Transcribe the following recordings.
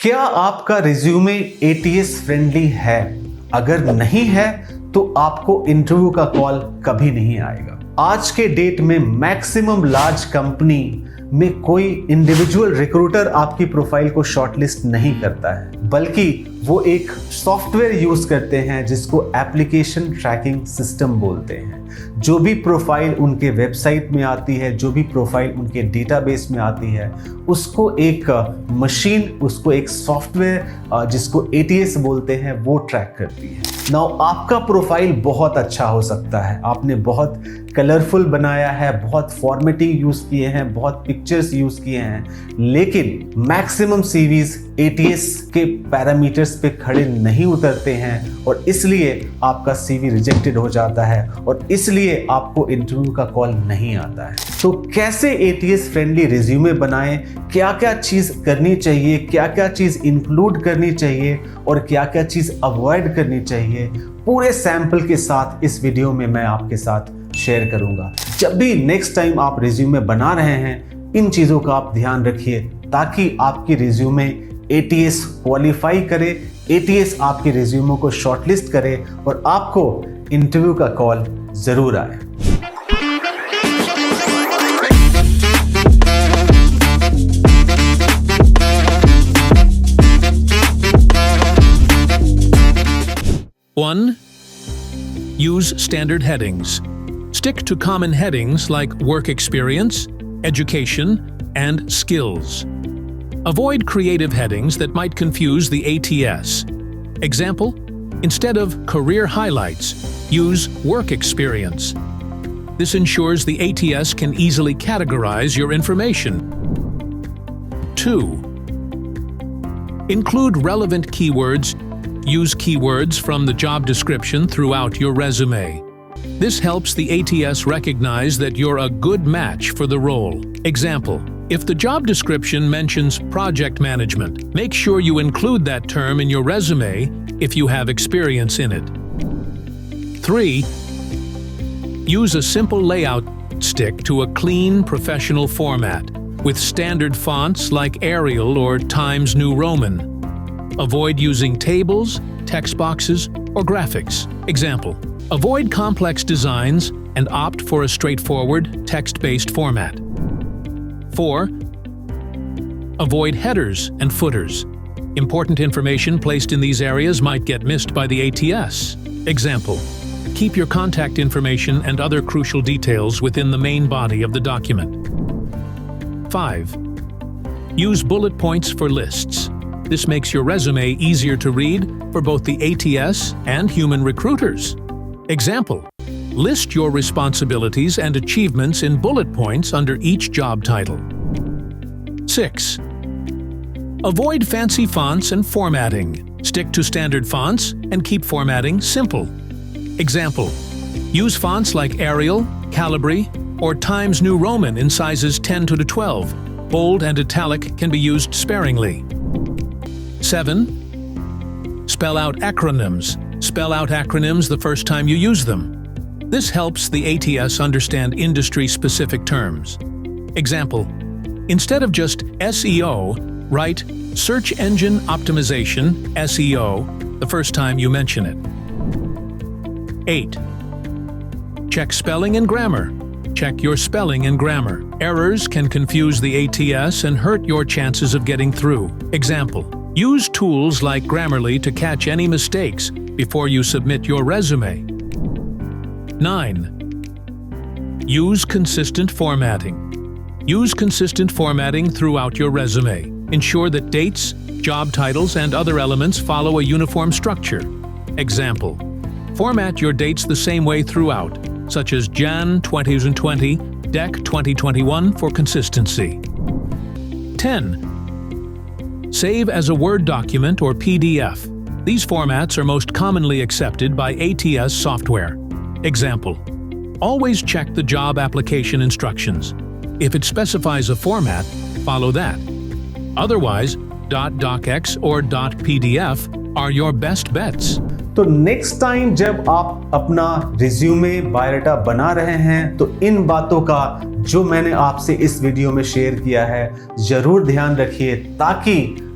क्या आपका resume ATS friendly है? अगर नहीं है तो आपको इंटरव्यू का कॉल कभी नहीं आएगा। आज के डेट में मैक्सिमम लार्ज कंपनी में कोई इंडिविजुअल रिक्रूटर आपकी प्रोफाइल को शॉर्टलिस्ट नहीं करता है, बल्कि वो एक सॉफ्टवेयर यूज करते हैं जिसको एप्लीकेशन ट्रैकिंग सिस्टम बोलते हैं। जो भी प्रोफाइल उनके वेबसाइट में आती है, जो भी प्रोफाइल उनके डेटाबेस में आती है, उसको एक मशीन, उसको एक सॉफ्टवेयर जिसको एटीएस बोलते हैं, वो ट्रैक करती है। नाउ आपका प्रोफाइल बहुत अच्छा हो सकता है, आपने बहुत कलरफुल बनाया है, बहुत फॉर्मेटिंग यूज किए हैं, बहुत पिक्चर्स यूज किए हैं, लेकिन मैक्सिमम सीवीज एटीएस के पैरामीटर्स पे खड़े नहीं उतरते हैं और इसलिए आपका सीवी रिजेक्टेड हो जाता है और इसलिए आपको इंटरव्यू का कॉल नहीं आता है। तो कैसे एटीएस फ्रेंडली रिज्यूमे बनाएं, क्या क्या चीज करनी चाहिए, क्या क्या चीज इंक्लूड करनी चाहिए और क्या क्या चीज अवॉइड करनी चाहिए, पूरे सैंपल के साथ इस वीडियो में मैं आपके साथ शेयर करूंगा। जब भी नेक्स्ट टाइम आप रिज्यूमे बना रहे हैं, इन चीजों का आप ध्यान रखिए ताकि आपकी रिज्यूमे एटीएस क्वालिफाई करे, एटीएस आपके रिज्यूमे को शॉर्टलिस्ट करे और आपको इंटरव्यू का कॉल जरूर आए। One, use standard headings. Stick to common headings like work experience, education, and skills. Avoid creative headings that might confuse the ATS. Example, instead of career highlights, use work experience. This ensures the ATS can easily categorize your information. 2. Include relevant keywords. Use keywords from the job description throughout your resume. This helps the ATS recognize that you're a good match for the role. Example, if the job description mentions project management, make sure you include that term in your resume if you have experience in it. 3. Use a simple layout. Stick to a clean, professional format with standard fonts like Arial or Times New Roman. Avoid using tables, text boxes, or graphics. Example, avoid complex designs and opt for a straightforward, text-based format. 4. Avoid headers and footers. Important information placed in these areas might get missed by the ATS. Example, keep your contact information and other crucial details within the main body of the document. 5. Use bullet points for lists. This makes your resume easier to read for both the ATS and human recruiters. Example, list your responsibilities and achievements in bullet points under each job title. 6. Avoid fancy fonts and formatting. Stick to standard fonts and keep formatting simple. Example, use fonts like Arial, Calibri, or Times New Roman in sizes 10 to 12. Bold and italic can be used sparingly. 7. Spell out acronyms. Spell out acronyms the first time you use them. This helps the ATS understand industry-specific terms. Example, instead of just SEO, write Search Engine Optimization, SEO, the first time you mention it. 8. Check spelling and grammar. Check your spelling and grammar. Errors can confuse the ATS and hurt your chances of getting through. Example, use tools like Grammarly to catch any mistakes before you submit your resume. 9. Use consistent formatting. Use consistent formatting throughout your resume. Ensure that dates, job titles, and other elements follow a uniform structure. Example, format your dates the same way throughout, such as Jan 2020, Dec 2021 for consistency. 10. Save as a Word document or PDF. These formats are most commonly accepted by ATS software. Example, always check the job application instructions. If it specifies a format, follow that. Otherwise, .docx or .pdf are your best bets. तो next time जब आप अपना resume biodata बना रहे हैं तो इन बातों का जो मैंने आपसे इस वीडियो में शेयर किया है जरूर ध्यान रखिए ताकि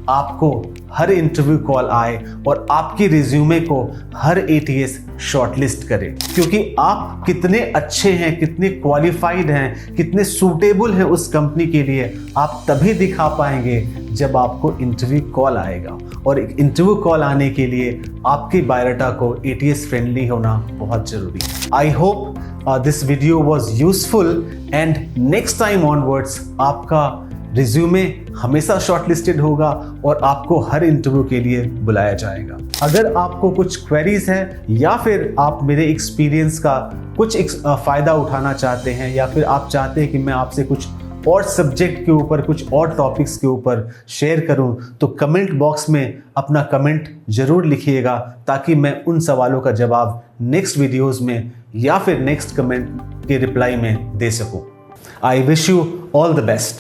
आपको हर इंटरव्यू कॉल आए और आपकी रिज्यूमे को हर ATS शॉर्टलिस्ट करे, क्योंकि आप कितने अच्छे हैं, कितने क्वालिफाइड हैं, कितने सूटेबल हैं उस कंपनी के लिए, आप तभी दिखा पाएंगे जब आपको इंटरव्यू कॉल आएगा। और एक इंटरव्यू कॉल आने के लिए आपकी बायोडाटा को ATS फ्रेंडली होना बहुत जरूरी है। I hope this video was useful and next time onwards आपका रिज्यूमे हमेशा शॉर्टलिस्टेड होगा और आपको हर इंटरव्यू के लिए बुलाया जाएगा। अगर आपको कुछ क्वेरीज हैं या फिर आप मेरे एक्सपीरियंस का कुछ फ़ायदा उठाना चाहते हैं, या फिर आप चाहते हैं कि मैं आपसे कुछ और सब्जेक्ट के ऊपर, कुछ और टॉपिक्स के ऊपर शेयर करूं, तो कमेंट बॉक्स में अपना कमेंट ज़रूर लिखिएगा, ताकि मैं उन सवालों का जवाब नेक्स्ट वीडियोज़ में या फिर नेक्स्ट कमेंट के रिप्लाई में दे सकूं। I wish you all the best.